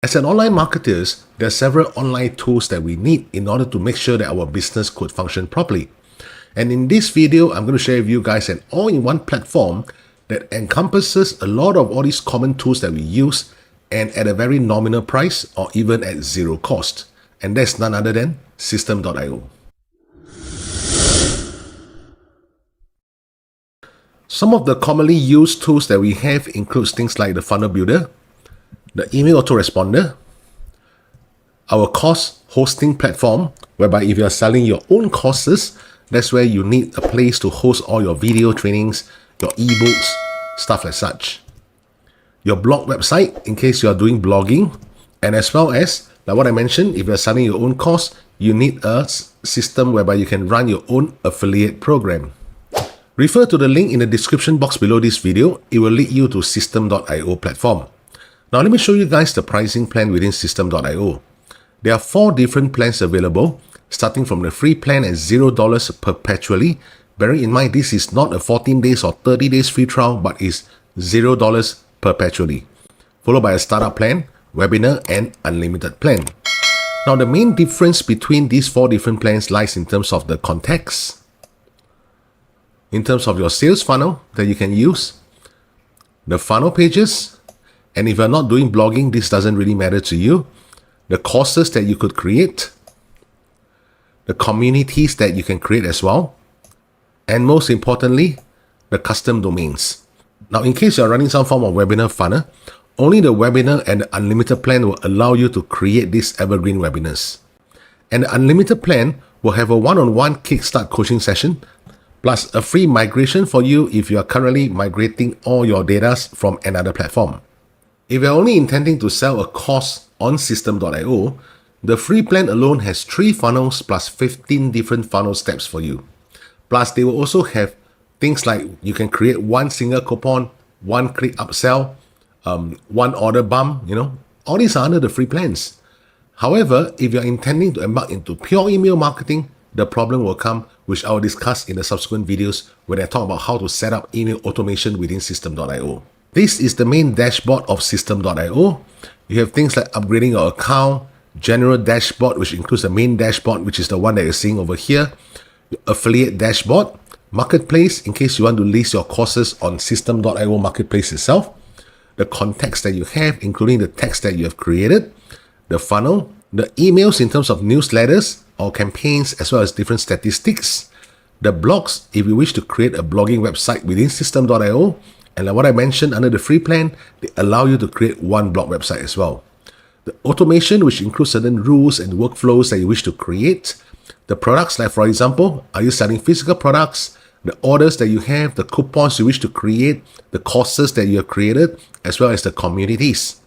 As an online marketers, there are several online tools that we need in order to make sure that our business could function properly. And in this video, I'm going to share with you guys an all-in-one platform that encompasses a lot of all these common tools that we use and at a very nominal price or even at zero cost. And that's none other than System.io. Some of the commonly used tools that we have includes things like the funnel builder, the email autoresponder, our course hosting platform, whereby if you are selling your own courses, that's where you need a place to host all your video trainings, your ebooks, stuff like such. Your blog website, in case you are doing blogging, and as well as, like what I mentioned, if you are selling your own course, you need a system whereby you can run your own affiliate program. Refer to the link in the description box below this video. It will lead you to System.io platform. Now let me show you guys the pricing plan within System.io. There are 4 different plans available, starting from the free plan at $0 perpetually. Bearing in mind this is not a 14 days or 30 days free trial, but is $0 perpetually. Followed by a startup plan, webinar, and unlimited plan. Now the main difference between these 4 different plans lies in terms of the context, in terms of your sales funnel that you can use, the funnel pages, and if you're not doing blogging, this doesn't really matter to you, the courses that you could create, the communities that you can create as well, and most importantly, the custom domains. Now, in case you're running some form of webinar funnel, only the webinar and the unlimited plan will allow you to create these evergreen webinars. And the unlimited plan will have a one-on-one kickstart coaching session, plus a free migration for you if you are currently migrating all your data from another platform. If you're only intending to sell a course on System.io, the free plan alone has 3 funnels plus 15 different funnel steps for you. Plus, they will also have things like you can create one single coupon, one click upsell, one order bump, all these are under the free plans. However, if you're intending to embark into pure email marketing, the problem will come, which I will discuss in the subsequent videos when I talk about how to set up email automation within System.io. This is the main dashboard of System.io. You have things like upgrading your account, general dashboard, which includes the main dashboard, which is the one that you're seeing over here, your affiliate dashboard, marketplace, in case you want to list your courses on System.io marketplace itself, the context that you have, including the text that you have created, the funnel, the emails in terms of newsletters or campaigns, as well as different statistics, the blogs, if you wish to create a blogging website within System.io, and like what I mentioned under the free plan, they allow you to create one blog website as well. The automation, which includes certain rules and workflows that you wish to create, the products, like for example, are you selling physical products, the orders that you have, the coupons you wish to create, the courses that you have created, as well as the communities.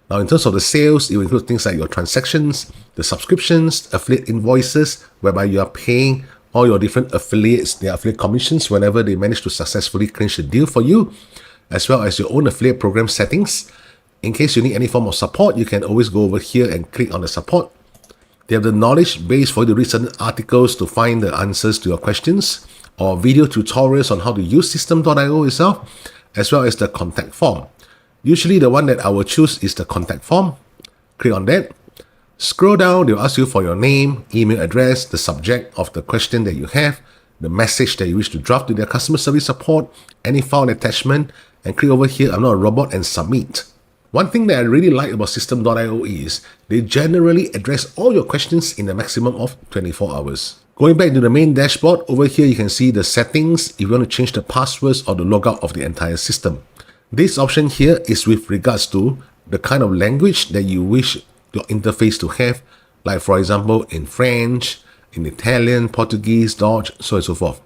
Now, in terms of the sales, it will include things like your transactions, the subscriptions, affiliate invoices, whereby you are paying all your different affiliates, their affiliate commissions whenever they manage to successfully clinch a deal for you, as well as your own affiliate program settings. In case you need any form of support, you can always go over here and click on the support. They have the knowledge base for you to read certain articles to find the answers to your questions, or video tutorials on how to use System.io itself, as well as the contact form. Usually the one that I will choose is the contact form. Click on that. Scroll down, they'll ask you for your name, email address, the subject of the question that you have, the message that you wish to draft to their customer service support, any file attachment, and click over here, I'm not a robot, and submit. One thing that I really like about System.io is they generally address all your questions in a maximum of 24 hours. Going back to the main dashboard, over here you can see the settings if you want to change the passwords or the logout of the entire system. This option here is with regards to the kind of language that you wish your interface to have, like for example in French, in Italian, Portuguese, Dutch, so on and so forth.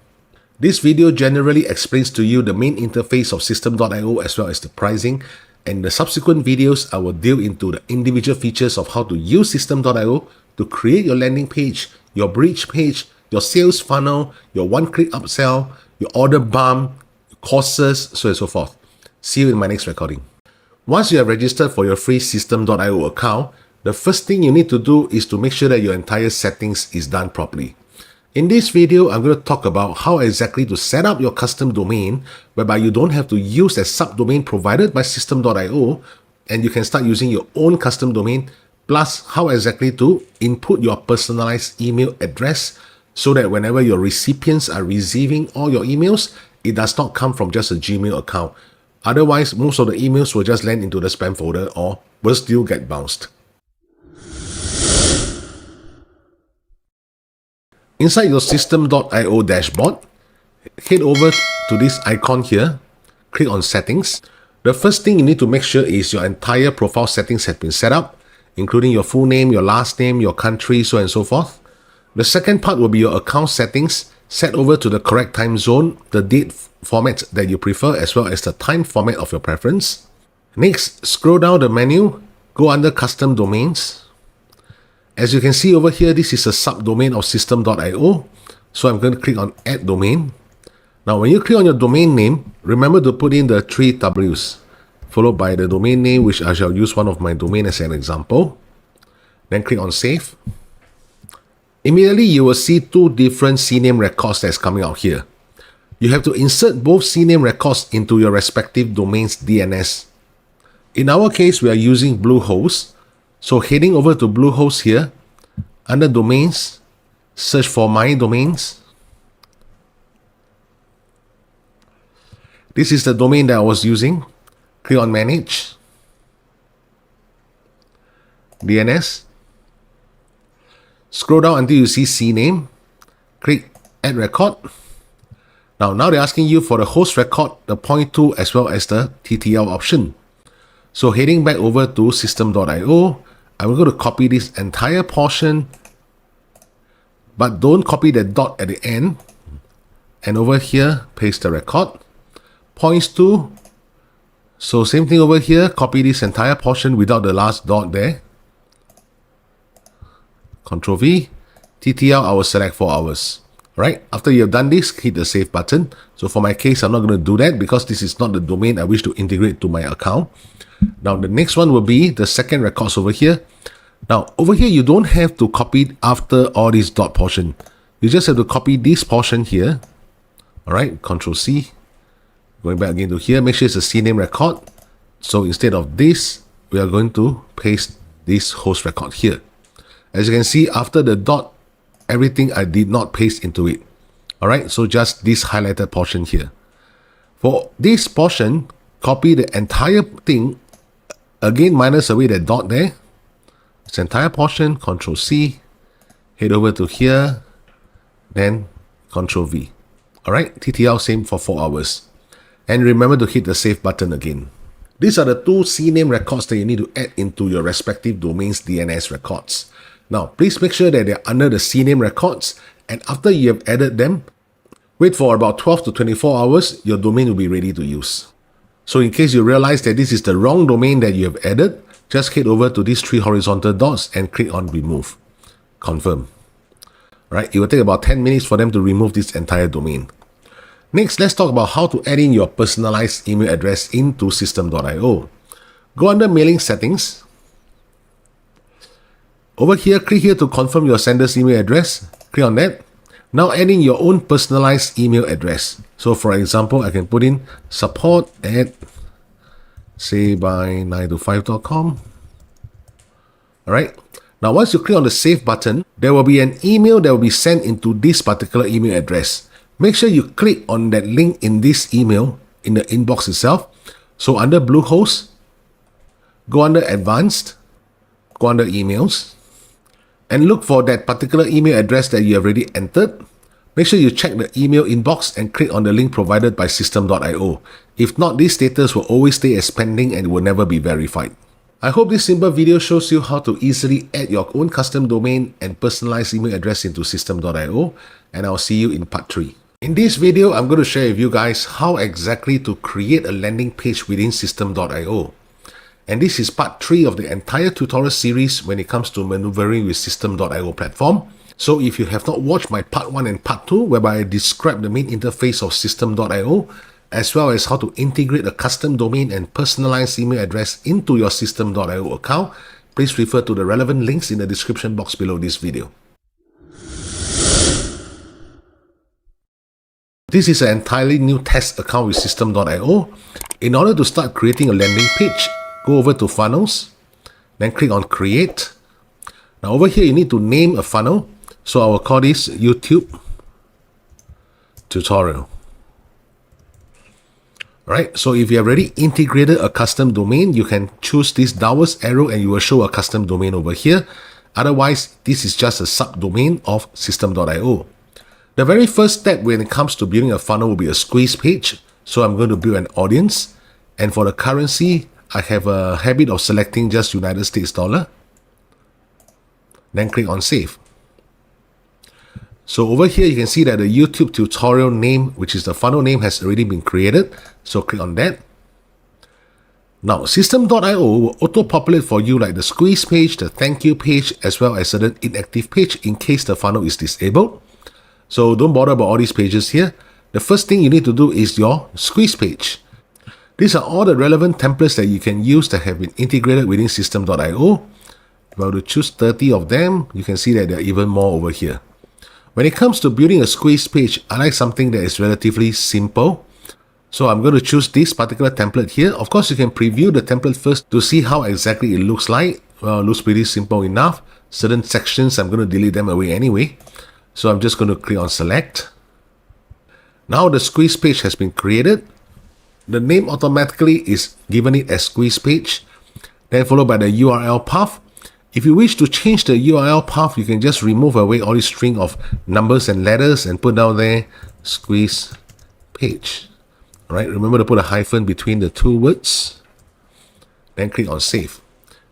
This video generally explains to you the main interface of System.io as well as the pricing, and in the subsequent videos I will deal into the individual features of how to use System.io to create your landing page, your bridge page, your sales funnel, your one-click upsell, your order bump, courses, so on and so forth. See you in my next recording. Once you have registered for your free System.io account, the first thing you need to do is to make sure that your entire settings is done properly. In this video, I'm going to talk about how exactly to set up your custom domain, whereby you don't have to use a subdomain provided by System.io and you can start using your own custom domain, plus how exactly to input your personalized email address so that whenever your recipients are receiving all your emails, it does not come from just a Gmail account. Otherwise, most of the emails will just land into the spam folder or will still get bounced. Inside your System.io dashboard, head over to this icon here, click on Settings. The first thing you need to make sure is your entire profile settings have been set up, including your full name, your last name, your country, so on and so forth. The second part will be your account settings, set over to the correct time zone, the date format that you prefer, as well as the time format of your preference. Next, scroll down the menu, go under Custom Domains. As you can see over here, this is a subdomain of System.io. So I'm going to click on Add Domain. Now, when you click on your domain name, remember to put in the 3 Ws, followed by the domain name, which I shall use one of my domain as an example. Then click on Save. Immediately, you will see two different CNAME records that's coming out here. You have to insert both CNAME records into your respective domain's DNS. In our case, we are using Bluehost. So heading over to Bluehost here, under Domains, search for My Domains. This is the domain that I was using. Click on Manage, DNS. Scroll down until you see CNAME. Click Add Record. Now they're asking you for the host record, the point to, as well as the TTL option. So heading back over to System.io, I'm going to copy this entire portion, but don't copy the dot at the end. And over here, paste the record. Points to, so same thing over here, copy this entire portion without the last dot there. Ctrl V, TTL, I will select 4 hours. Right, after you have done this, hit the save button. So for my case, I'm not going to do that because this is not the domain I wish to integrate to my account. Now the next one will be the second records over here. Now over here, you don't have to copy it after all this dot portion. You just have to copy this portion here. All right, Ctrl C. Going back again to here, make sure it's a CNAME record. So instead of this, we are going to paste this host record here. As you can see, after the dot, everything I did not paste into it. All right, so just this highlighted portion here. For this portion, copy the entire thing. Again, minus away the dot there. This entire portion, Ctrl C. Head over to here. Then Ctrl V. All right, TTL same for 4 hours. And remember to hit the save button again. These are the two CNAME records that you need to add into your respective domain's DNS records. Now, please make sure that they're under the CNAME records, and after you have added them, wait for about 12 to 24 hours, your domain will be ready to use. So in case you realize that this is the wrong domain that you have added, just head over to these 3 horizontal dots and click on Remove. Confirm. Right, it will take about 10 minutes for them to remove this entire domain. Next, let's talk about how to add in your personalized email address into System.io. Go under Mailing Settings. Over here, click here to confirm your sender's email address. Click on that. Now add in your own personalized email address. So for example, I can put in support at sayby9to5.com. Alright. Now once you click on the save button, there will be an email that will be sent into this particular email address. Make sure you click on that link in this email in the inbox itself. So under Bluehost, go under Advanced, go under Emails, and look for that particular email address that you have already entered. Make sure you check the email inbox and click on the link provided by System.io. If not, this status will always stay as pending and will never be verified. I hope this simple video shows you how to easily add your own custom domain and personalized email address into System.io, and I'll see you in part 3. In this video, I'm going to share with you guys how exactly to create a landing page within System.io. And this is part 3 of the entire tutorial series when it comes to maneuvering with System.io platform. So if you have not watched my part 1 and part 2, whereby I describe the main interface of System.io, as well as how to integrate a custom domain and personalized email address into your System.io account, please refer to the relevant links in the description box below this video. This is an entirely new test account with System.io. In order to start creating a landing page, go over to funnels, then click on create. Now over here, you need to name a funnel. So I will call this YouTube tutorial. Right, so if you have already integrated a custom domain, you can choose this downwards arrow and you will show a custom domain over here. Otherwise, this is just a subdomain of System.io. The very first step when it comes to building a funnel will be a squeeze page. So I'm going to build an audience. And for the currency, I have a habit of selecting just United States dollar. Then click on save. So over here, you can see that the YouTube tutorial name, which is the funnel name, has already been created. So click on that. Now, System.io will auto-populate for you like the squeeze page, the thank you page, as well as certain inactive page in case the funnel is disabled. So don't bother about all these pages here. The first thing you need to do is your squeeze page. These are all the relevant templates that you can use that have been integrated within System.io. If I were to choose 30 of them, you can see that there are even more over here. When it comes to building a squeeze page, I like something that is relatively simple. So I'm going to choose this particular template here. Of course, you can preview the template first to see how exactly it looks like. Well, it looks pretty simple enough. Certain sections, I'm going to delete them away anyway. So I'm just going to click on select. Now the squeeze page has been created. The name automatically is given it as squeeze page. Then followed by the URL path. If you wish to change the URL path, you can just remove away all this string of numbers and letters and put down there squeeze page. Alright, remember to put a hyphen between the two words. Then click on save.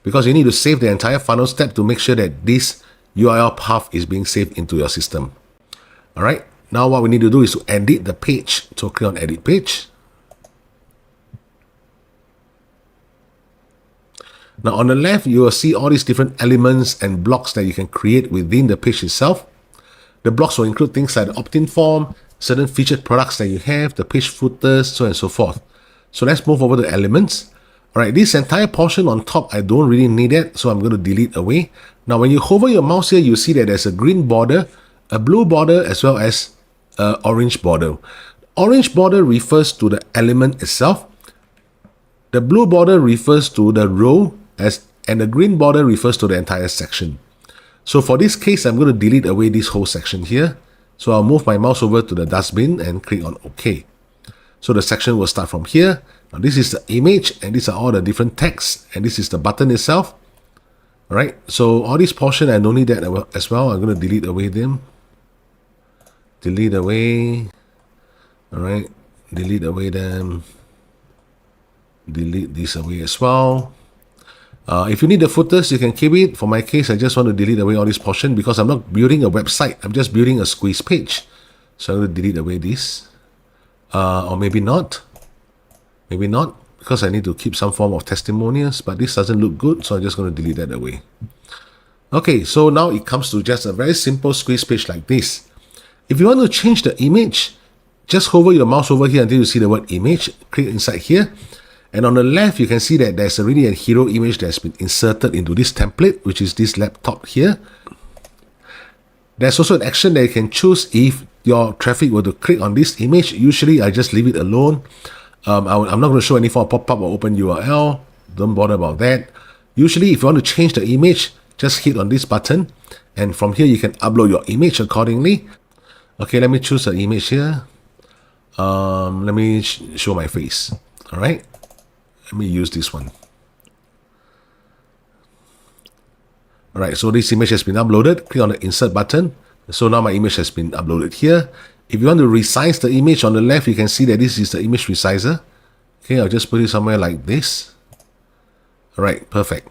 Because you need to save the entire funnel step to make sure that this URL path is being saved into your system. Alright, now what we need to do is to edit the page. So click on edit page. Now on the left, you will see all these different elements and blocks that you can create within the page itself. The blocks will include things like the opt-in form, certain featured products that you have, the page footers, so on and so forth. So let's move over to elements. Alright, this entire portion on top, I don't really need it, so I'm going to delete away. Now when you hover your mouse here, you see that there's a green border, a blue border, as well as an orange border. Orange border refers to the element itself. The blue border refers to the row, and the green border refers to the entire section. So for this case, I'm going to delete away this whole section here. So I'll move my mouse over to the dustbin and click on OK. So the section will start from here. Now this is the image, and these are all the different texts, and this is the button itself. Alright, so all this portion, I don't need that as well. I'm going to delete away them. Delete away. Alright, delete away them. Delete this away as well. If you need the footers, you can keep it. For my case, I just want to delete away all this portion because I'm not building a website. I'm just building a squeeze page. So I'm going to delete away this. Or maybe not. Maybe not, because I need to keep some form of testimonials, but this doesn't look good, so I'm just going to delete that away. Okay, so now it comes to just a very simple squeeze page like this. If you want to change the image, just hover your mouse over here until you see the word image. Click inside here. And on the left, you can see that there's already a hero image that's been inserted into this template, which is this laptop here. There's also an action that you can choose if your traffic were to click on this image. Usually, I just leave it alone. I'm not going to show any form of pop-up or open URL. Don't bother about that. Usually, if you want to change the image, just hit on this button. And from here, you can upload your image accordingly. Okay, let me choose an image here. Let me show my face. All right. Let me use this one. Alright, so this image has been uploaded. Click on the insert button. So now my image has been uploaded here. If you want to resize the image on the left, you can see that this is the image resizer. Okay, I'll just put it somewhere like this. Alright, perfect.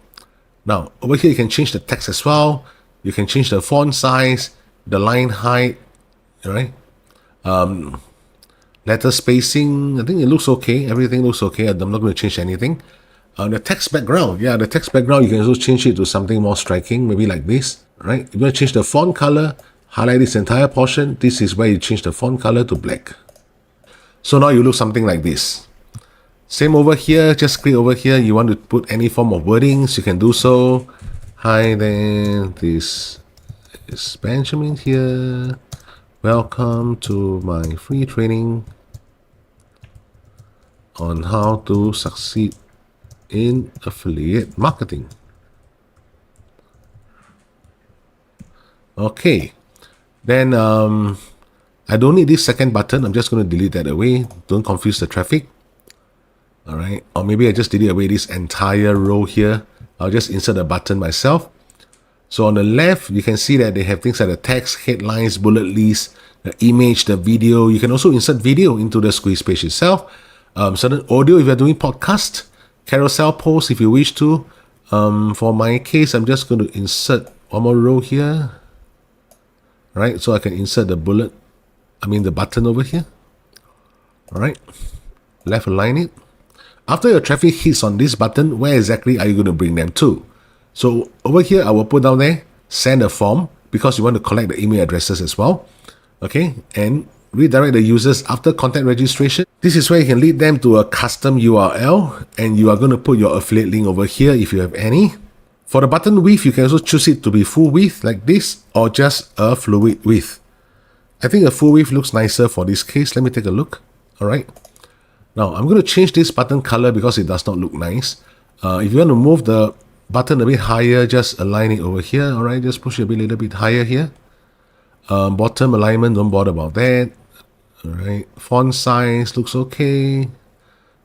Now, over here you can change the text as well. You can change the font size, the line height, alright. Letter spacing, I think it looks okay. Everything looks okay. I'm not going to change anything. The text background, yeah, the text background, you can also change it to something more striking, maybe like this, right? If you want to change the font color, highlight this entire portion. This is where you change the font color to black. So now you look something like this. Same over here, just click over here. You want to put any form of wordings, you can do so. Hi there, this is Benjamin here. Welcome to my free training on how to succeed in affiliate marketing. Okay, then I don't need this second button. I'm just going to delete that away. Don't confuse the traffic. All right, or maybe I just delete away this entire row here. I'll just insert a button myself. So on the left, you can see that they have things like the text, headlines, bullet lists, the image, the video. You can also insert video into the squeeze page itself. Certain audio if you're doing podcast, carousel posts if you wish to. For my case, I'm just going to insert one more row here. Right, so I can insert the button over here. All right, left align it. After your traffic hits on this button, where exactly are you going to bring them to? So over here, I will put down there, send a form, because you want to collect the email addresses as well. Okay, and redirect the users after contact registration. This is where you can lead them to a custom URL, and you are going to put your affiliate link over here if you have any. For the button width, you can also choose it to be full width like this, or just a fluid width. I think a full width looks nicer for this case. Let me take a look. All right. Now, I'm going to change this button color because it does not look nice. If you want to move the button a bit higher, just align it over here. All right, just push it a little bit higher here. Bottom alignment, don't bother about that. All right, font size looks okay.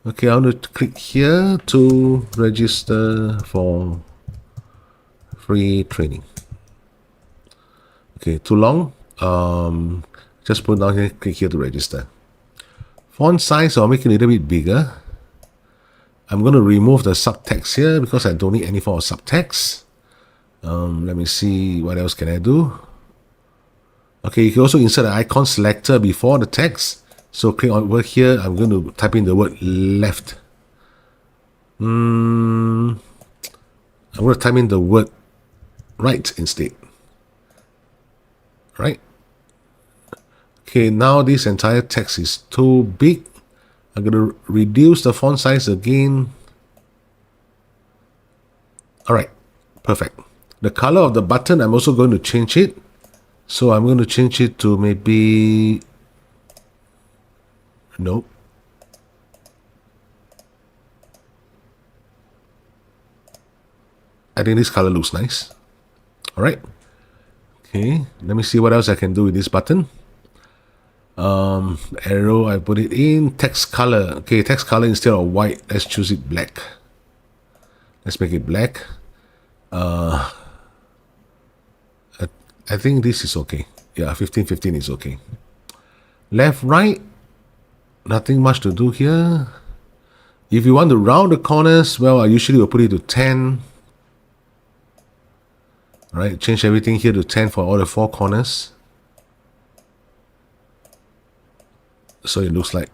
Okay, I'm going to click here to register for free training. Okay, too long. Just put down here, click here to register. Font size, I'll make it a little bit bigger. I'm going to remove the subtext here because I don't need any form of subtext. Let me see, what else can I do? Okay, you can also insert an icon selector before the text. So click over here, I'm going to type in the word left. I'm going to type in the word right instead. Right? Okay, now this entire text is too big. I'm going to reduce the font size again. All right, perfect. The color of the button, I'm also going to change it. So I'm going to change it to maybe... Nope. I think this color looks nice. All right. Okay, let me see what else I can do with this button. Arrow, I put it in. Text color. Okay, text color instead of white, let's choose it black. Let's make it black. I think this is okay. Yeah, 1515 is okay. Left, right, nothing much to do here. If you want to round the corners, well, I usually will put it to 10. All right, change everything here to 10 for all the four corners. So it looks like,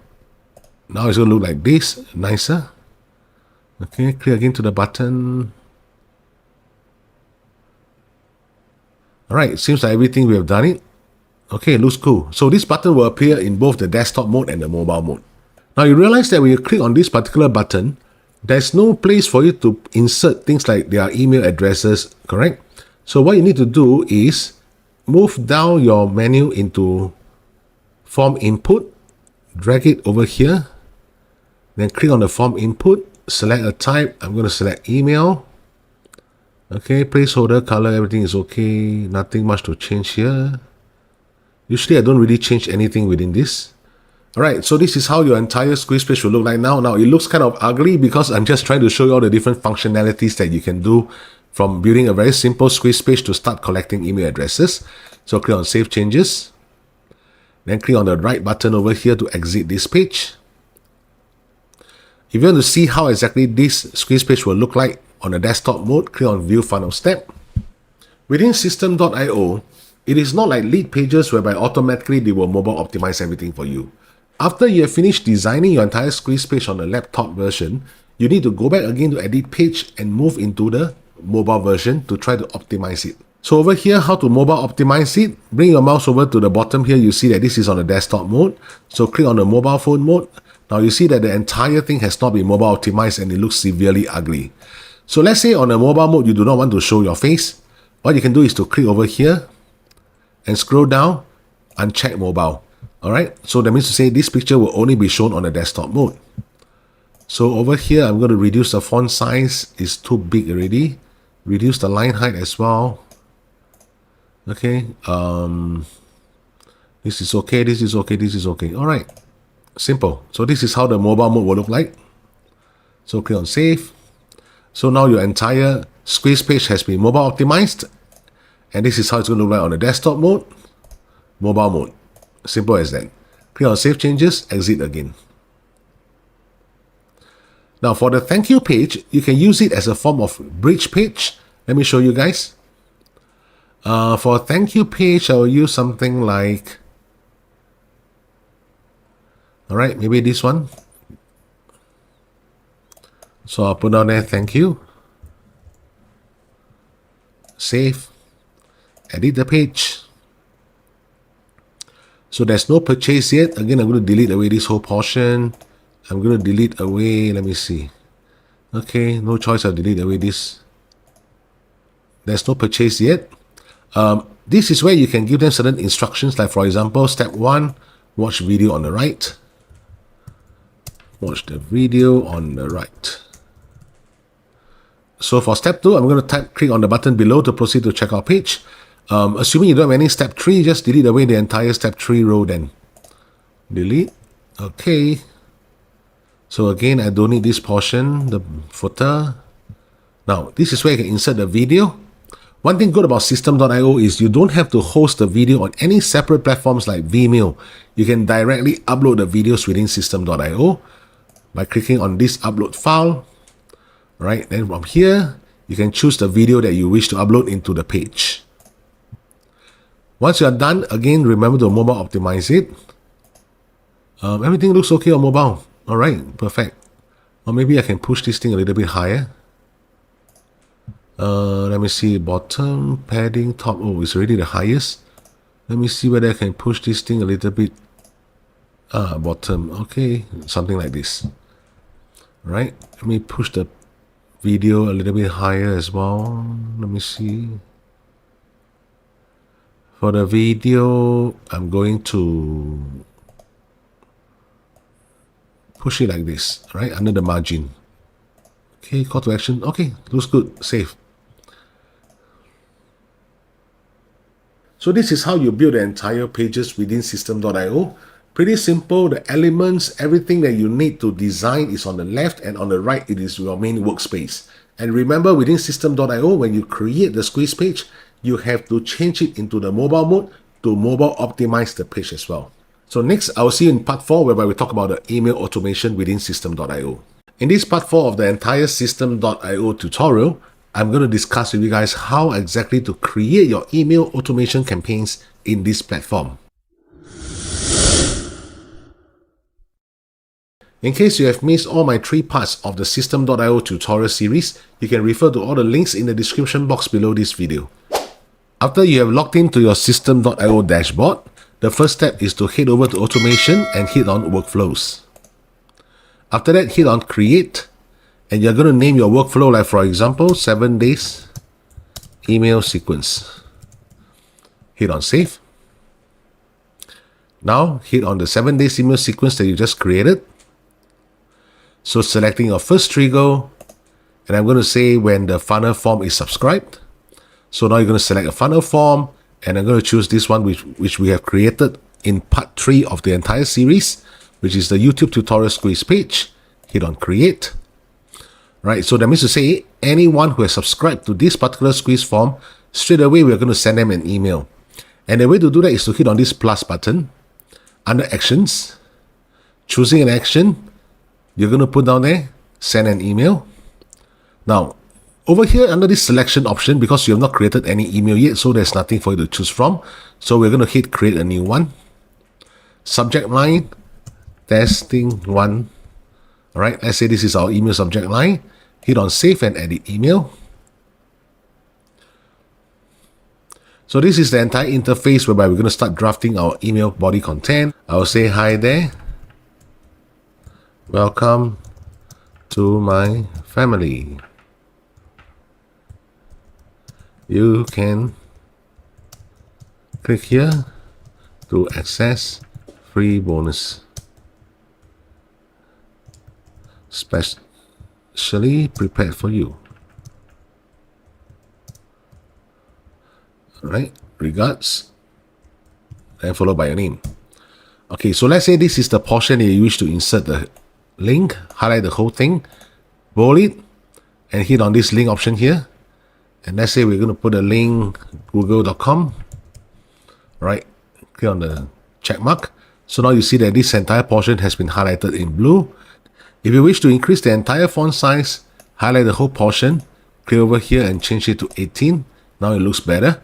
now it's going to look like this, nicer. Okay, click again to the button. All right, seems like everything we have done it. Okay, it looks cool. So this button will appear in both the desktop mode and the mobile mode. Now you realize that when you click on this particular button, there's no place for you to insert things like their email addresses, correct? So what you need to do is move down your menu into form input, drag it over here, then click on the form input, select a type. I'm going to select email. Okay, placeholder, color, everything is okay. Nothing much to change here. Usually I don't really change anything within this. Alright, so this is how your entire squeeze page will look like now. Now it looks kind of ugly because I'm just trying to show you all the different functionalities that you can do from building a very simple squeeze page to start collecting email addresses. So click on Save Changes. Then click on the right button over here to exit this page. If you want to see how exactly this squeeze page will look like on the desktop mode, click on View Funnel Step. Within System.io, it is not like Leadpages whereby automatically they will mobile optimize everything for you. After you have finished designing your entire squeeze page on the laptop version, you need to go back again to Edit Page and move into the mobile version to try to optimize it. So over here, how to mobile optimize it? Bring your mouse over to the bottom here. You see that this is on the desktop mode. So click on the mobile phone mode. Now you see that the entire thing has not been mobile optimized and it looks severely ugly. So let's say on the mobile mode, you do not want to show your face. What you can do is to click over here and scroll down, uncheck mobile. Alright, so that means to say this picture will only be shown on the desktop mode. So over here, I'm going to reduce the font size. It's too big already. Reduce the line height as well. Okay. This is okay. This is okay. This is okay. All right. Simple. So this is how the mobile mode will look like. So click on save. So now your entire squeeze page has been mobile optimized. And this is how it's going to look like on the desktop mode, mobile mode. Simple as that. Click on save changes, exit again. Now for the thank you page, you can use it as a form of bridge page. Let me show you guys. For a thank you page, I will use something like, all right, maybe this one. So I'll put down there, thank you. Save. Edit the page. So there's no purchase yet. Again, I'm going to delete away this whole portion. I'm going to delete away, let me see. Okay, no choice, I'll delete away this. There's no purchase yet. This is where you can give them certain instructions, like for example, step 1, watch video on the right. Watch the video on the right. So for step 2, I'm going to click on the button below to proceed to checkout page. Assuming you don't have any step 3, just delete away the entire step 3 row then. Delete. Okay. So again, I don't need this portion, the footer. Now, this is where you can insert the video. One thing good about System.io is you don't have to host the video on any separate platforms like Vimeo. You can directly upload the videos within System.io by clicking on this upload file. Right, then from here, you can choose the video that you wish to upload into the page. Once you are done, again, remember to mobile optimize it. Everything looks okay on mobile. All right, perfect. Or maybe I can push this thing a little bit higher. Let me see, bottom, padding, top. Oh, it's already the highest. Let me see whether I can push this thing a little bit. Bottom, okay, something like this. All right, let me push the video a little bit higher as well. Let me see. For the video, I'm going to push it like this, right, under the margin. Okay, call to action. Okay, looks good. Save. So this is how you build the entire pages within System.io. Pretty simple. The elements, everything that you need to design is on the left, and on the right it is your main workspace. And remember, within System.io, when you create the squeeze page, you have to change it into the mobile mode to mobile optimize the page as well. So next, I will see you in part 4, whereby we talk about the email automation within System.io. In this part 4 of the entire System.io tutorial, I'm going to discuss with you guys how exactly to create your email automation campaigns in this platform. In case you have missed all my 3 parts of the System.io tutorial series, you can refer to all the links in the description box below this video. After you have logged into your System.io dashboard, the first step is to head over to automation and hit on workflows. After that, hit on create, and you're going to name your workflow, like for example, 7 days email sequence. Hit on save. Now hit on the 7 days email sequence that you just created. So selecting your first trigger, and I'm going to say when the funnel form is subscribed. So now you're going to select a funnel form, and I'm going to choose this one which we have created in part 3 of the entire series, which is the YouTube tutorial squeeze page. Hit on create. Right, so that means to say anyone who has subscribed to this particular squeeze form, straight away we're going to send them an email. And the way to do that is to hit on this plus button under actions, choosing an action. You're going to put down there, send an email. Now, over here under this selection option, because you have not created any email yet, so there's nothing for you to choose from. So we're going to hit create a new one. Subject line, testing 1. All right, let's say this is our email subject line. Hit on save and edit email. So this is the entire interface whereby we're going to start drafting our email body content. I will say hi there. Welcome to my family. You can click here to access free bonus. specially prepared for you. Alright, regards, and followed by your name. Okay, so let's say this is the portion that you wish to insert the link, highlight the whole thing, bold it, and hit on this link option here. And let's say we're going to put a link, google.com, right? Click on the check mark. So now you see that this entire portion has been highlighted in blue. If you wish to increase the entire font size, highlight the whole portion, click over here and change it to 18. Now it looks better.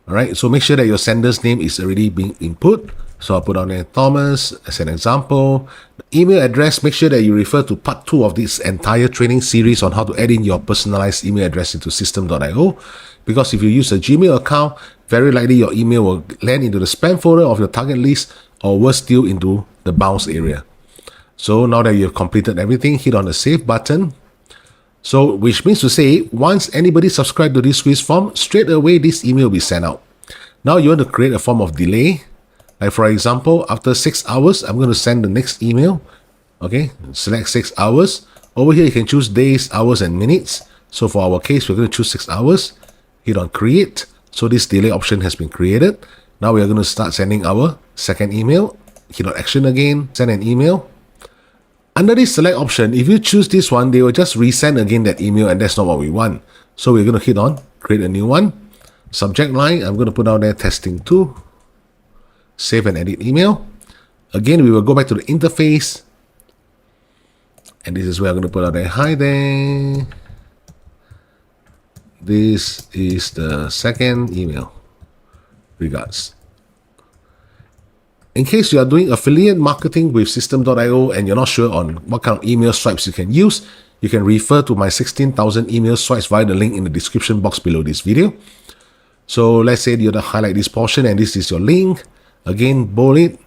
Alright, so make sure that your sender's name is already being input. So I'll put on there Thomas as an example. The email address, make sure that you refer to part 2 of this entire training series on how to add in your personalized email address into System.io. Because if you use a Gmail account, very likely your email will land into the spam folder of your target list, or worse still, into the bounce area. So now that you've completed everything, hit on the save button. So which means to say, once anybody subscribes to this quiz form, straight away this email will be sent out. Now you want to create a form of delay. Like for example, after 6 hours, I'm going to send the next email. Okay, select 6 hours. Over here, you can choose days, hours, and minutes. So for our case, we're going to choose 6 hours. Hit on create. So this delay option has been created. Now we are going to start sending our second email. Hit on action again, send an email. Under this select option, if you choose this one, they will just resend again that email, and that's not what we want. So we're going to hit on create a new one. Subject line, I'm going to put down there testing 2. Save and edit email. Again, we will go back to the interface. And this is where I'm going to put out there, hi there. This is the second email. Regards. In case you are doing affiliate marketing with System.io and you're not sure on what kind of email swipes you can use, you can refer to my 16,000 email swipes via the link in the description box below this video. So let's say you want to highlight this portion and this is your link. Again, bold it,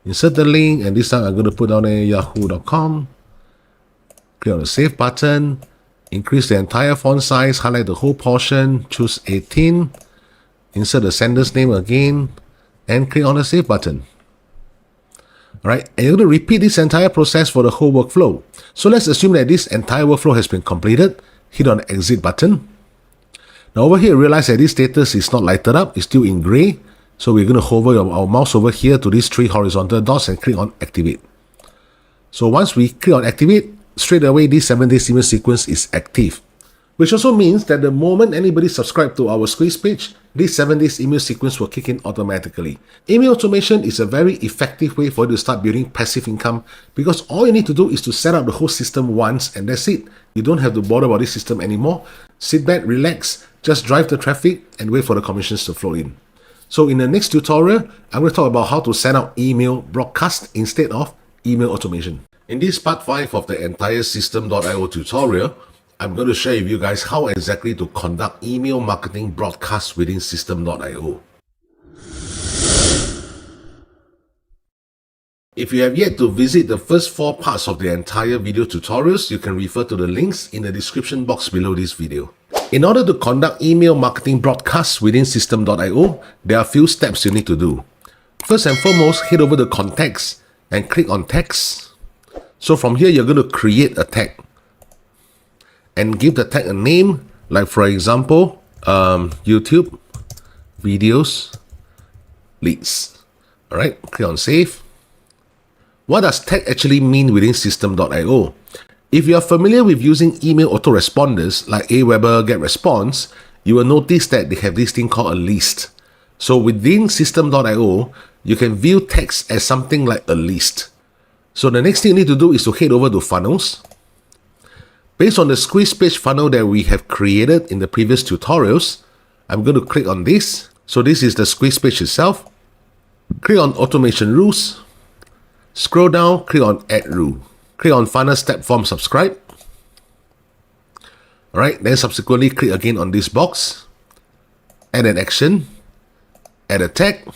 insert the link, and this time I'm going to put down a yahoo.com. Click on the save button, increase the entire font size, highlight the whole portion, choose 18, insert the sender's name again, and click on the save button. Alright, and you're going to repeat this entire process for the whole workflow. So let's assume that this entire workflow has been completed. Hit on the exit button. Now over here, realize that this status is not lighted up, it's still in gray. So we're going to hover our mouse over here to these 3 horizontal dots and click on activate. So once we click on activate, straight away this 7-day email sequence is active. Which also means that the moment anybody subscribes to our squeeze page, this 7 days email sequence will kick in automatically. Email automation is a very effective way for you to start building passive income, because all you need to do is to set up the whole system once and that's it. You don't have to bother about this system anymore. Sit back, relax, just drive the traffic and wait for the commissions to flow in. So in the next tutorial, I'm going to talk about how to send out email broadcast instead of email automation. In this part 5 of the entire System.io tutorial, I'm going to share with you guys how exactly to conduct email marketing broadcasts within System.io. If you have yet to visit the first 4 parts of the entire video tutorials, you can refer to the links in the description box below this video. In order to conduct email marketing broadcasts within System.io, there are a few steps you need to do. First and foremost, head over to Contacts and click on Text. So from here, you're going to create a tag and give the tag a name, like for example, YouTube videos leads. Alright, click on Save. What does tag actually mean within System.io? If you are familiar with using email autoresponders like AWeber, Getresponse, you will notice that they have this thing called a list. So within System.io, you can view text as something like a list. So the next thing you need to do is to head over to Funnels. Based on the squeeze page funnel that we have created in the previous tutorials, I'm going to click on this. So this is the squeeze page itself. Click on Automation Rules. Scroll down, click on Add Rule. Click on Final Step Form Subscribe. Alright, then subsequently click again on this box. Add an action. Add a tag.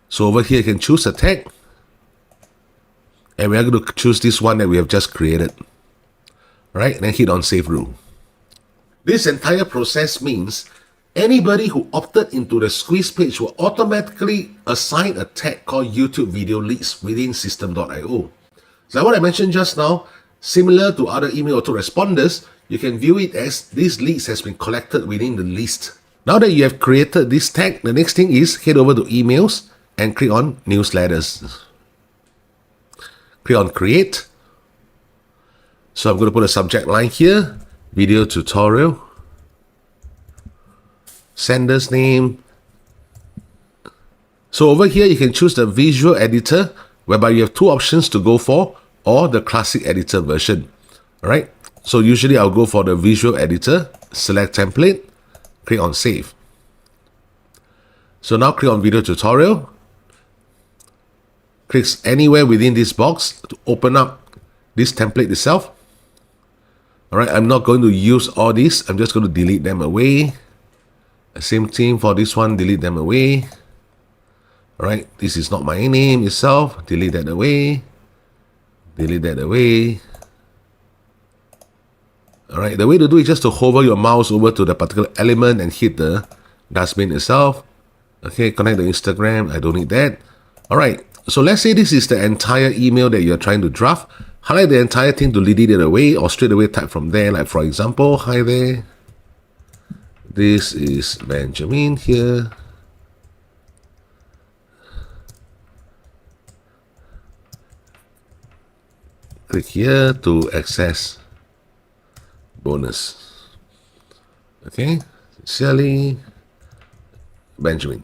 So over here you can choose a tag. And we are going to choose this one that we have just created. Alright, then hit on Save Rule. This entire process means anybody who opted into the squeeze page will automatically assign a tag called YouTube Video Leads within System.io. So like what I mentioned just now, Similar to other email autoresponders, you can view it as these leads has been collected within the list. Now that you have created this tag, the next thing is head over to emails and click on newsletters. Click on create. So I'm going to put a subject line here, video tutorial, sender's name. So over here, you can choose the visual editor, whereby you have two options to go for, or the classic editor version. All right. So usually I'll go for the visual editor, select template, click on save. So now click on video tutorial. Click anywhere within this box to open up this template itself. All right. I'm not going to use all these. I'm just going to delete them away. Same thing for this one, delete them away. All right. This is not my name itself. Delete that away. Delete that away. Alright, the way to do it is just to hover your mouse over to the particular element and hit the dustbin itself. Okay, connect the Instagram. I don't need that. Alright, so let's say this is the entire email that you're trying to draft. Highlight the entire thing to delete it away, or straight away type from there. Like for example, hi there. This is Benjamin here. Click here to access bonus. Okay, Sally, Benjamin.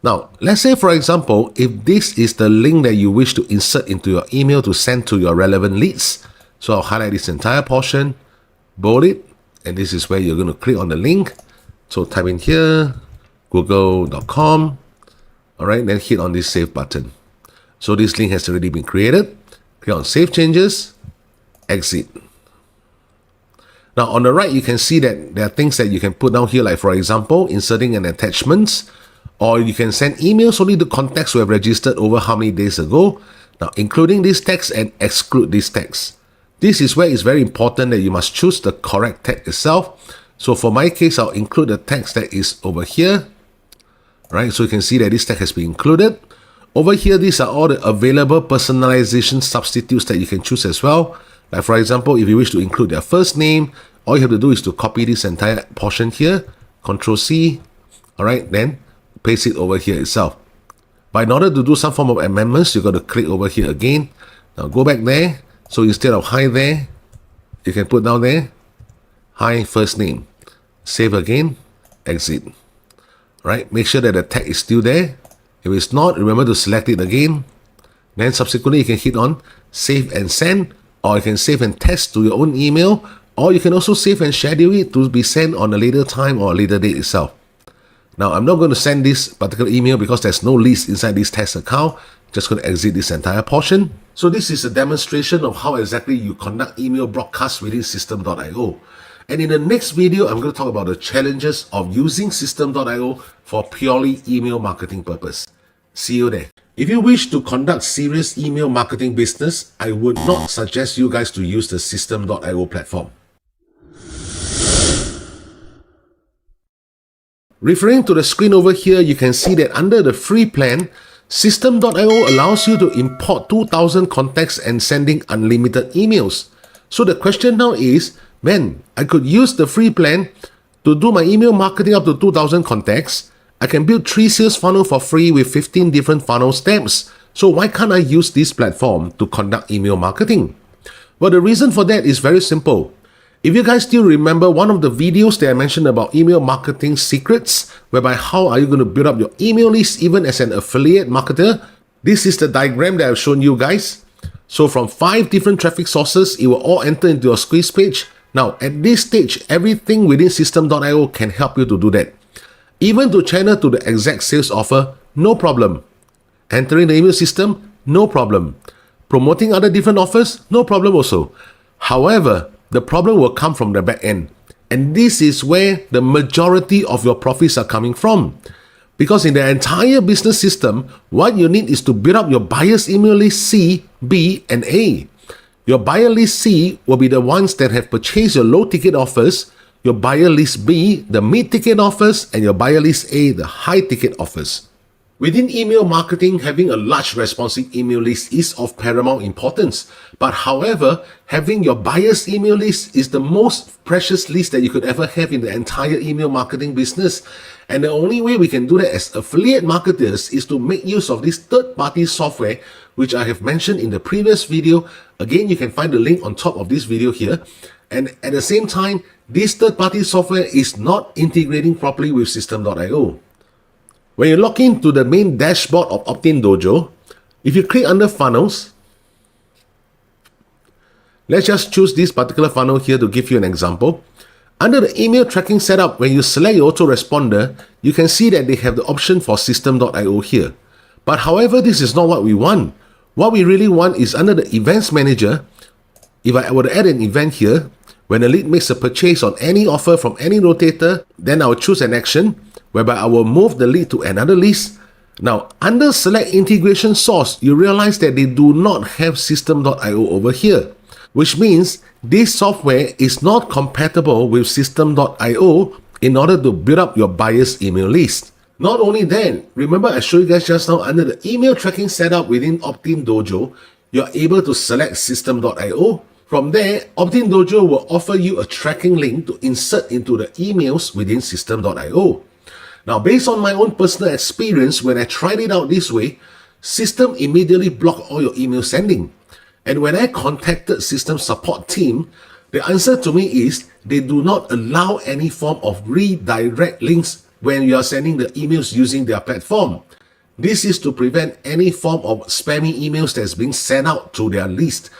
Now, let's say for example, if this is the link that you wish to insert into your email to send to your relevant leads. So I'll highlight this entire portion, bold it, and this is where you're going to click on the link. So type in here, google.com. All right, then hit on this save button. So this link has already been created. Click on save changes, exit. Now on the right, you can see that there are things that you can put down here, like for example, inserting an attachment, or you can send emails only to contacts who have registered over how many days ago. Now, including this text and exclude this text. This is where it's very important that you must choose the correct tag itself. So for my case, I'll include the text that is over here. Right, so you can see that this tag has been included. Over here, these are all the available personalization substitutes that you can choose as well. Like for example, if you wish to include their first name, all you have to do is to copy this entire portion here, Control C, all right, then paste it over here itself. But in order to do some form of amendments, you've got to click over here again. Now go back there. So instead of hi there, you can put down there, hi first name. Save again, exit. Right, make sure that the tag is still there. If it's not, remember to select it again. Then subsequently, you can hit on save and send, or you can save and test to your own email, or you can also save and schedule it to be sent on a later time or a later date itself. Now, I'm not going to send this particular email because there's no list inside this test account. Just going to exit this entire portion. So this is a demonstration of how exactly you conduct email broadcasts within System.io. And in the next video, I'm going to talk about the challenges of using System.io for purely email marketing purpose. See you there. If you wish to conduct serious email marketing business, I would not suggest you guys to use the System.io platform. Referring to the screen over here, you can see that under the free plan, System.io allows you to import 2,000 contacts and sending unlimited emails. So the question now is, man, I could use the free plan to do my email marketing up to 2,000 contacts. I can build 3 sales funnels for free with 15 different funnel steps. So why can't I use this platform to conduct email marketing? Well, the reason for that is very simple. If you guys still remember one of the videos that I mentioned about email marketing secrets, whereby how are you going to build up your email list even as an affiliate marketer, this is the diagram that I've shown you guys. So from 5 different traffic sources, it will all enter into your squeeze page. Now, at this stage, everything within System.io can help you to do that. Even to channel to the exact sales offer, no problem. Entering the email system, no problem. Promoting other different offers, no problem also. However, the problem will come from the back end. And this is where the majority of your profits are coming from. Because in the entire business system, what you need is to build up your buyer's email list C, B, and A. Your buyer list C will be the ones that have purchased your low ticket offers, your buyer list B, the mid ticket offers, and your buyer list A, the high ticket offers. Within email marketing, having a large responsive email list is of paramount importance. But however, having your buyer's email list is the most precious list that you could ever have in the entire email marketing business. And the only way we can do that as affiliate marketers is to make use of this third-party software, which I have mentioned in the previous video. Again, you can find the link on top of this video here. And at the same time, this third-party software is not integrating properly with System.io. When you log into the main dashboard of Optin Dojo, if you click under funnels, let's just choose this particular funnel here to give you an example. Under the email tracking setup, when you select your autoresponder, you can see that they have the option for System.io here. But however, this is not what we want. What we really want is under the events manager. If I were to add an event here, when a lead makes a purchase on any offer from any rotator, then I will choose an action whereby I will move the lead to another list. Now, under select integration source, you realize that they do not have System.io over here, which means this software is not compatible with System.io in order to build up your buyer's email list. Not only that, remember I showed you guys just now under the email tracking setup within Optin Dojo, you're able to select System.io. From there, Optin Dojo will offer you a tracking link to insert into the emails within System.io. Now, based on my own personal experience, when I tried it out this way, System immediately blocked all your email sending. And when I contacted System support team, the answer to me is they do not allow any form of redirect links when you are sending the emails using their platform. This is to prevent any form of spammy emails that's being sent out to their list,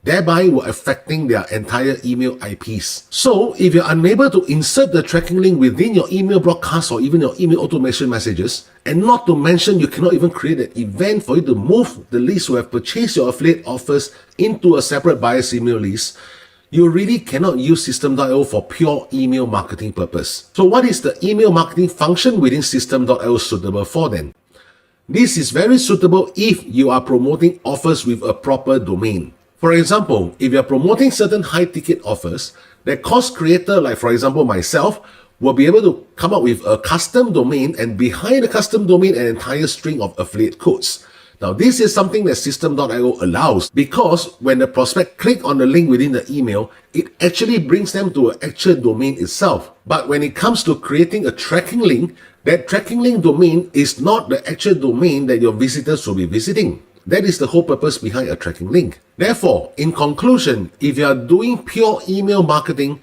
thereby affecting their entire email IPs. So, if you're unable to insert the tracking link within your email broadcast or even your email automation messages, and not to mention you cannot even create an event for you to move the list who have purchased your affiliate offers into a separate buyer's email list, you really cannot use System.io for pure email marketing purpose. So what is the email marketing function within System.io suitable for then? This is very suitable if you are promoting offers with a proper domain. For example, if you're promoting certain high-ticket offers, the course creator, like for example myself, will be able to come up with a custom domain, and behind the custom domain, an entire string of affiliate codes. Now, this is something that System.io allows, because when the prospect click on the link within the email, it actually brings them to an actual domain itself. But when it comes to creating a tracking link, that tracking link domain is not the actual domain that your visitors will be visiting. That is the whole purpose behind a tracking link. Therefore, in conclusion, if you are doing pure email marketing,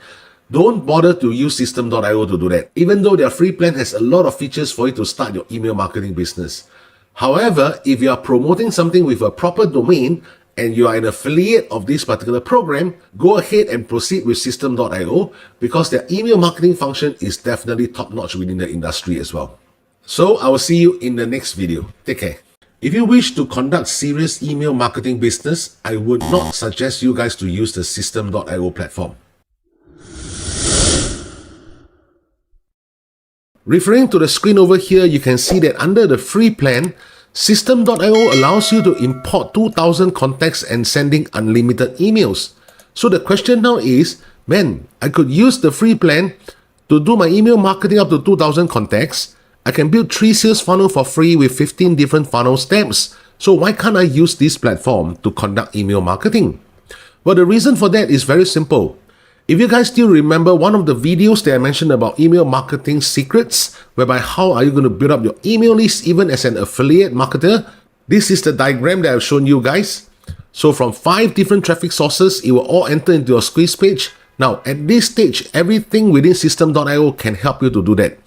don't bother to use System.io to do that, even though their free plan has a lot of features for you to start your email marketing business. However, if you are promoting something with a proper domain and you are an affiliate of this particular program, go ahead and proceed with System.io, because their email marketing function is definitely top-notch within the industry as well. So I will see you in the next video. Take care. If you wish to conduct serious email marketing business, I would not suggest you guys to use the System.io platform. Referring to the screen over here, you can see that under the free plan, System.io allows you to import 2,000 contacts and sending unlimited emails. So the question now is, man, I could use the free plan to do my email marketing up to 2,000 contacts. I can build 3 sales funnels for free with 15 different funnel steps. So why can't I use this platform to conduct email marketing? Well, the reason for that is very simple. If you guys still remember one of the videos that I mentioned about email marketing secrets, whereby how are you going to build up your email list even as an affiliate marketer, this is the diagram that I've shown you guys. So from 5 different traffic sources, it will all enter into your squeeze page. Now, at this stage, everything within System.io can help you to do that.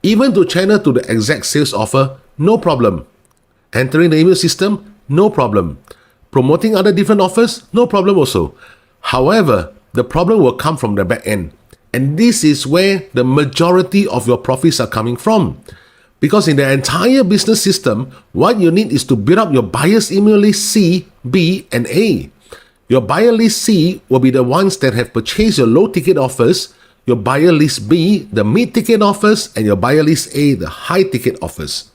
Even to channel to the exact sales offer, no problem. Entering the email system, no problem. Promoting other different offers, no problem also. However, the problem will come from the back end. And this is where the majority of your profits are coming from. Because in the entire business system, what you need is to build up your buyer's email list C, B, and A. Your buyer list C will be the ones that have purchased your low-ticket offers, your buyer list B, the mid-ticket offers, and your buyer list A, the high-ticket offers.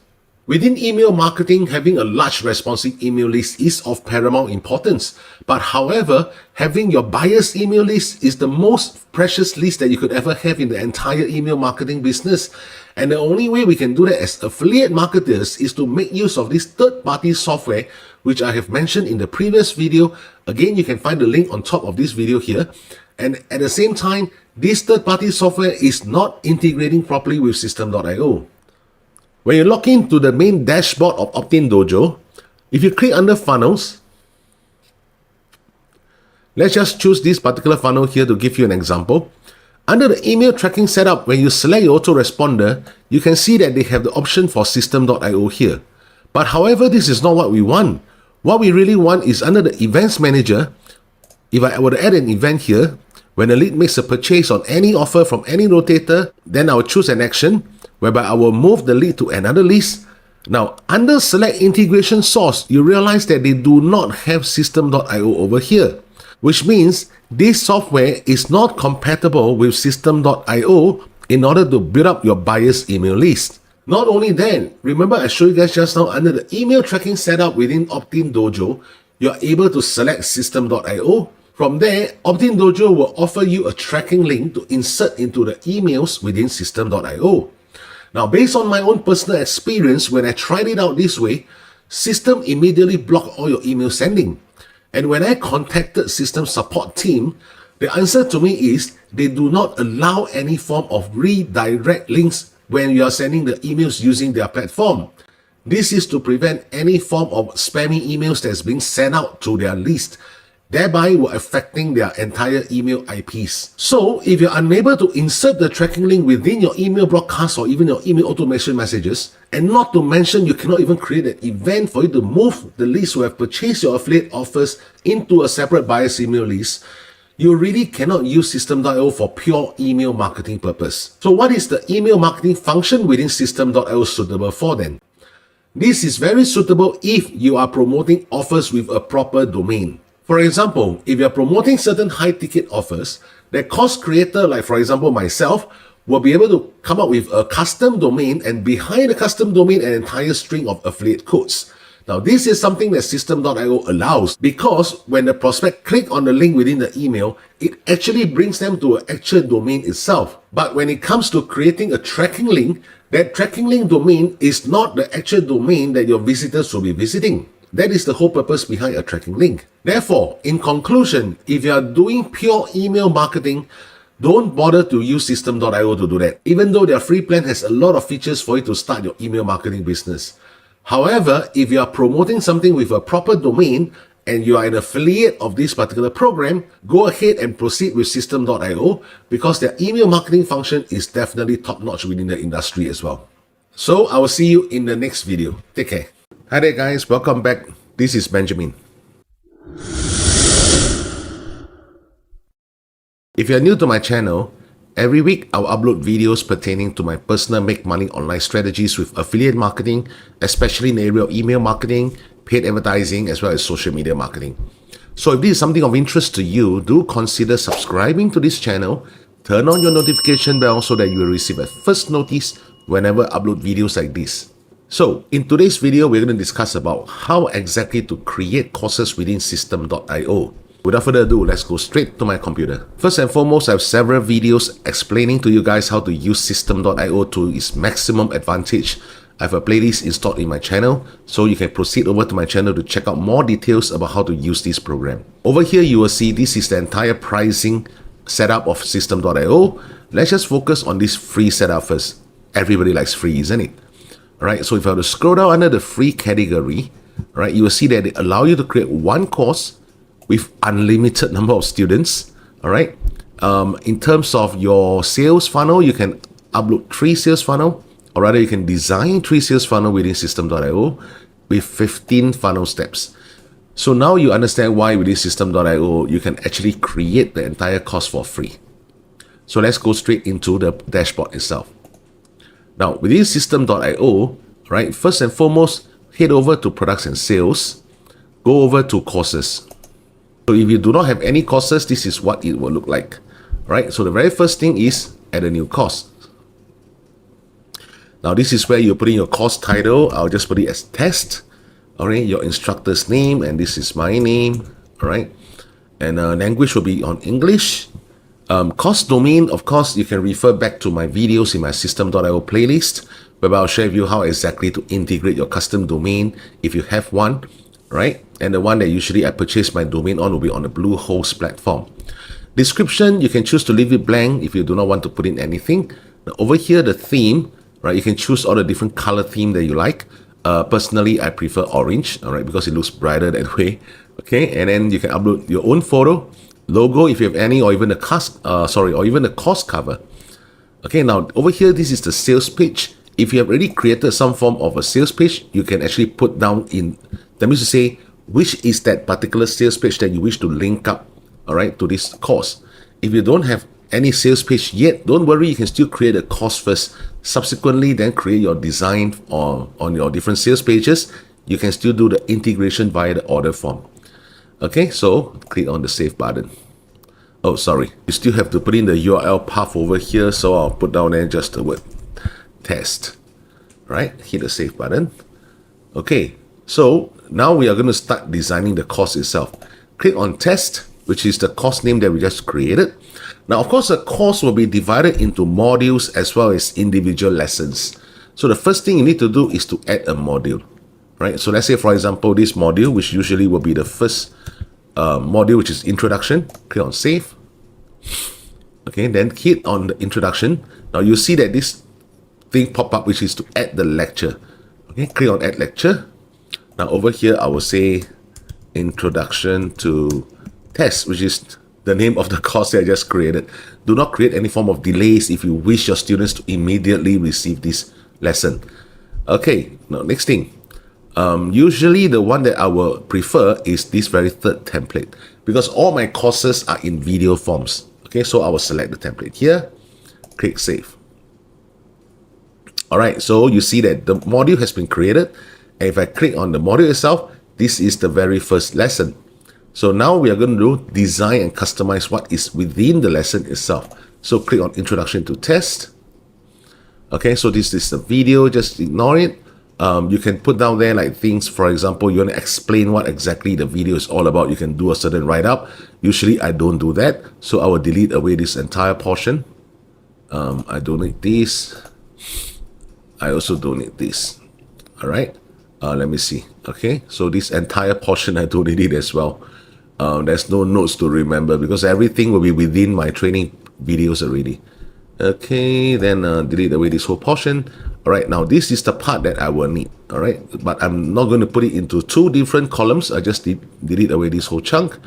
Within email marketing, having a large responsive email list is of paramount importance. But however, having your buyer's email list is the most precious list that you could ever have in the entire email marketing business. And the only way we can do that as affiliate marketers is to make use of this third-party software, which I have mentioned in the previous video. Again, you can find the link on top of this video here. And at the same time, this third-party software is not integrating properly with System.io. When you log into the main dashboard of Optin Dojo, if you click under funnels, let's just choose this particular funnel here to give you an example. Under the email tracking setup, when you select your autoresponder, you can see that they have the option for System.io here. But however, this is not what we want. What we really want is under the events manager. If I were to add an event here, when a lead makes a purchase on any offer from any rotator, then I will choose an action whereby I will move the lead to another list. Now, under select integration source, you realize that they do not have System.io over here, which means this software is not compatible with System.io in order to build up your buyer's email list. Not only that, remember I showed you guys just now under the email tracking setup within Optin Dojo, you're able to select System.io. From there, Optin Dojo will offer you a tracking link to insert into the emails within System.io. Now, based on my own personal experience, when I tried it out this way, System immediately blocked all your email sending. And when I contacted System support team, the answer to me is they do not allow any form of redirect links when you are sending the emails using their platform. This is to prevent any form of spammy emails that's being sent out to their list, thereby affecting their entire email IPs. So, if you're unable to insert the tracking link within your email broadcast or even your email automation messages, and not to mention you cannot even create an event for you to move the list who have purchased your affiliate offers into a separate buyer's email list, you really cannot use System.io for pure email marketing purpose. So what is the email marketing function within System.io suitable for then? This is very suitable if you are promoting offers with a proper domain. For example, if you're promoting certain high-ticket offers, the course creator, like for example myself, will be able to come up with a custom domain, and behind the custom domain, an entire string of affiliate codes. Now, this is something that System.io allows, because when the prospect click on the link within the email, it actually brings them to an actual domain itself. But when it comes to creating a tracking link, that tracking link domain is not the actual domain that your visitors will be visiting. That is the whole purpose behind a tracking link. Therefore, in conclusion, if you are doing pure email marketing, don't bother to use System.io to do that, even though their free plan has a lot of features for you to start your email marketing business. However, if you are promoting something with a proper domain and you are an affiliate of this particular program, go ahead and proceed with System.io, because their email marketing function is definitely top-notch within the industry as well. So I will see you in the next video. Take care. Hi there guys, welcome back. This is Benjamin. If you're new to my channel, every week I'll upload videos pertaining to my personal make money online strategies with affiliate marketing, especially in the area of email marketing, paid advertising, as well as social media marketing. So if this is something of interest to you, do consider subscribing to this channel, turn on your notification bell so that you will receive a first notice whenever I upload videos like this. So, in today's video, we're going to discuss about how exactly to create courses within System.io. Without further ado, let's go straight to my computer. First and foremost, I have several videos explaining to you guys how to use System.io to its maximum advantage. I have a playlist installed in my channel, so you can proceed over to my channel to check out more details about how to use this program. Over here, you will see this is the entire pricing setup of System.io. Let's just focus on this free setup first. Everybody likes free, isn't it? Alright, so if I were to scroll down under the free category, right, you will see that they allow you to create one course with unlimited number of students. Alright, in terms of your sales funnel, you can upload 3 sales funnel, or rather you can design 3 sales funnel within System.io with 15 funnel steps. So now you understand why within System.io you can actually create the entire course for free. So let's go straight into the dashboard itself. Now, within System.io, right, first and foremost, head over to products and sales, go over to courses. So if you do not have any courses, this is what it will look like, right? So the very first thing is add a new course. Now this is where you put in your course title. I'll just put it as test. All right, your instructor's name, and this is my name. All right, and language will be on English. Course domain, of course, you can refer back to my videos in my Systemeio playlist, where I'll share with you how exactly to integrate your custom domain if you have one, right? And the one that usually I purchase my domain on will be on the Bluehost platform. Description, you can choose to leave it blank if you do not want to put in anything. Now, over here, the theme, right? You can choose all the different color theme that you like. Personally, I prefer orange, all right, because it looks brighter that way. Okay, and then you can upload your own photo, logo if you have any, or even the course cover. Okay, now over here, this is the sales page. If you have already created some form of a sales page, you can actually put down in, that means to say, which is that particular sales page that you wish to link up, all right, to this course. If you don't have any sales page yet, don't worry, you can still create a course first. Subsequently, then create your design on your different sales pages. You can still do the integration via the order form. Okay, so click on the save button. Oh, sorry, you still have to put in the URL path over here, so I'll put down there just the word test. Right, hit the save button. Okay, so now we are going to start designing the course itself. Click on test, which is the course name that we just created. Now, of course, the course will be divided into modules as well as individual lessons. So the first thing you need to do is to add a module, right? So let's say, for example, this module, which usually will be the first module, which is introduction. Click on save. Okay, then hit on the introduction. Now you see that this thing pop up, which is to add the lecture. Okay, click on add lecture. Now over here, I will say introduction to test, which is the name of the course that I just created. Do not create any form of delays if you wish your students to immediately receive this lesson. Okay, now next thing. Usually the one that I will prefer is this very third template, because all my courses are in video forms. Okay, so I will select the template here, click save. All right, so you see that the module has been created. And if I click on the module itself, this is the very first lesson. So now we are going to do design and customize what is within the lesson itself. So click on introduction to test. Okay, so this is the video, just ignore it. You can put down there like things, for example, you want to explain what exactly the video is all about. You can do a certain write-up. Usually I don't do that, so I will delete away this entire portion. I don't need this. I also don't need this. All right, let me see. Okay, so this entire portion I don't need it as well. There's no notes to remember because everything will be within my training videos already. Okay, then delete away this whole portion. All right, now this is the part that I will need. All right, but I'm not going to put it into two different columns. I just delete away this whole chunk.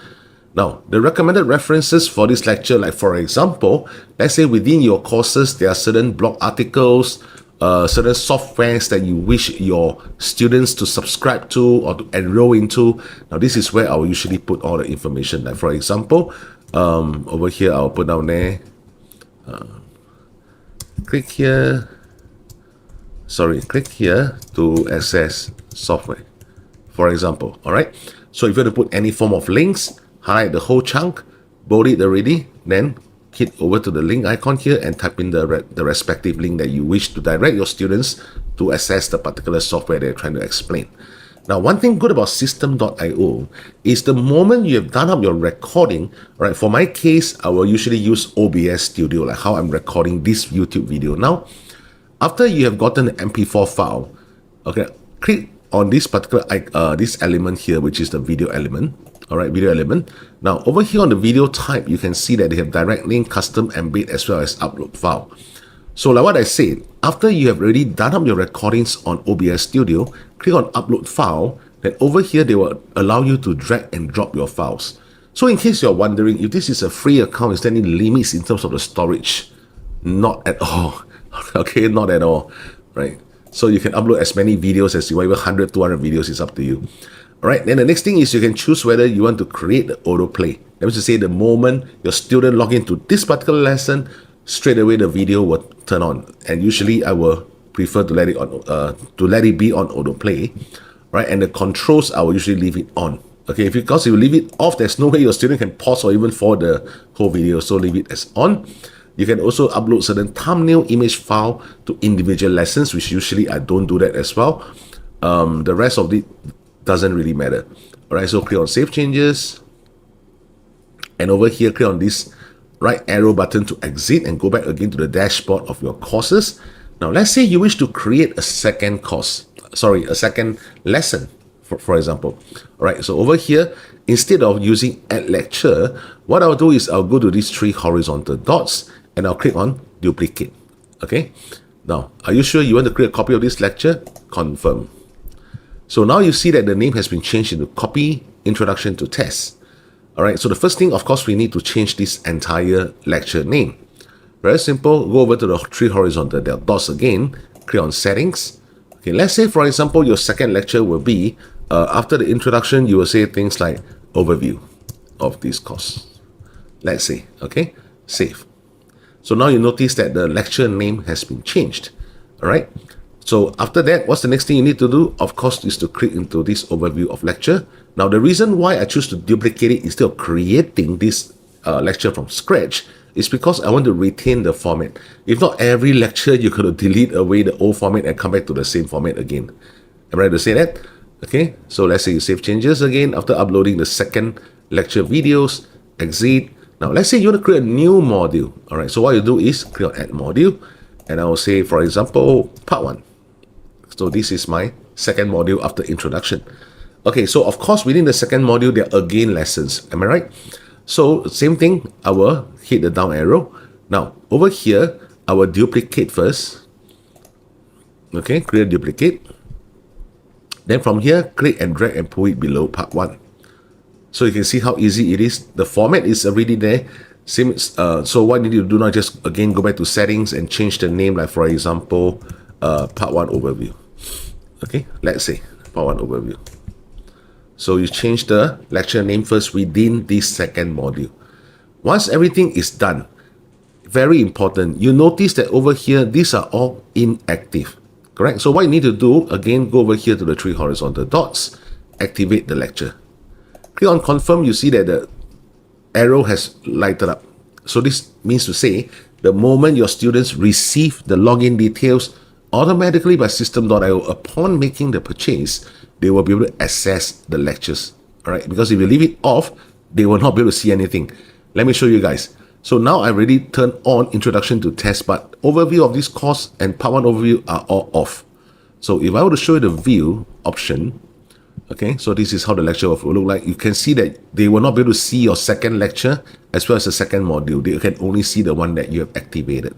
Now, the recommended references for this lecture, like for example, let's say within your courses, there are certain blog articles, certain softwares that you wish your students to subscribe to or to enroll into. Now, this is where I will usually put all the information. Like for example, over here, I'll put down there, click here to access software, for example. All right, so if you want to put any form of links, highlight the whole chunk, bold it already, then hit over to the link icon here and type in the respective link that you wish to direct your students to access the particular software they're trying to explain. Now, one thing good about Systemeio is the moment you have done up your recording, right? For my case, I will usually use OBS Studio, like how I'm recording this YouTube video now. After you have gotten the MP4 file, okay, click on this particular this element here, which is the video element. All right, video element. Now, over here on the video type, you can see that they have direct link, custom embed, as well as upload file. So like what I said, after you have already done up your recordings on OBS Studio, click on upload file. Then over here, they will allow you to drag and drop your files. So in case you're wondering if this is a free account, is there any limits in terms of the storage? Not at all. Okay, not at all, right? So you can upload as many videos as you want, even 100, 200 videos, is up to you. All right, then the next thing is you can choose whether you want to create the autoplay. That means to say the moment your student log into this particular lesson, straight away the video will turn on. And usually I will prefer to let it be on autoplay, right? And the controls, I will usually leave it on. Okay, because if you leave it off, there's no way your student can pause or even forward the whole video. So leave it as on. You can also upload certain thumbnail image file to individual lessons, which usually I don't do that as well. The rest of it doesn't really matter. All right, so click on Save Changes. And over here, click on this right arrow button to exit and go back again to the dashboard of your courses. Now, let's say you wish to create a second course, a second lesson, for example. All right, so over here, instead of using Add Lecture, what I'll do is I'll go to these 3 horizontal dots and I'll click on Duplicate. Okay, now, are you sure you want to create a copy of this lecture? Confirm. So now you see that the name has been changed into Copy Introduction to Test. All right, so the first thing, of course, we need to change this entire lecture name. Very simple. Go over to the 3 horizontal dots again, click on Settings. Okay, let's say, for example, your second lecture will be, after the introduction, you will say things like overview of this course. Let's say, okay, save. So now you notice that the lecture name has been changed. All right. So after that, what's the next thing you need to do? Of course, is to click into this overview of lecture. Now, the reason why I choose to duplicate it instead of creating this lecture from scratch is because I want to retain the format. If not, every lecture you could delete away the old format and come back to the same format again. Am I right to say that? Okay, so let's say you save changes again after uploading the second lecture videos, exit. Now, let's say you want to create a new module. All right, so what you do is click on Add Module, and I will say, for example, Part 1. So this is my second module after introduction. Okay, so of course, within the second module, there are again lessons. Am I right? So same thing, I will hit the down arrow. Now, over here, I will duplicate first. Okay, create duplicate. Then from here, click and drag and pull it below Part 1. So you can see how easy it is. The format is already there. Same, so what you need to do now, just again go back to settings and change the name, like for example, Part 1 Overview. Okay, let's say Part 1 Overview. So you change the lecture name first within this second module. Once everything is done, very important, you notice that over here, these are all inactive, correct? So what you need to do, again, go over here to the 3 horizontal dots, activate the lecture. Click on Confirm, you see that the arrow has lighted up. So this means to say, the moment your students receive the login details automatically by System.io upon making the purchase, they will be able to access the lectures. All right, because if you leave it off, they will not be able to see anything. Let me show you guys. So now I already turned on Introduction to Test, but overview of this course and Part 1 overview are all off. So if I were to show you the view option, okay, so this is how the lecture will look like. You can see that they will not be able to see your second lecture as well as the second module. They can only see the one that you have activated.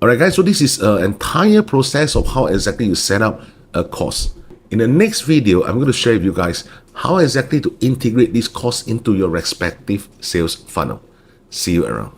All right, guys, so this is an entire process of how exactly you set up a course. In the next video, I'm going to share with you guys how exactly to integrate this course into your respective sales funnel. See you around.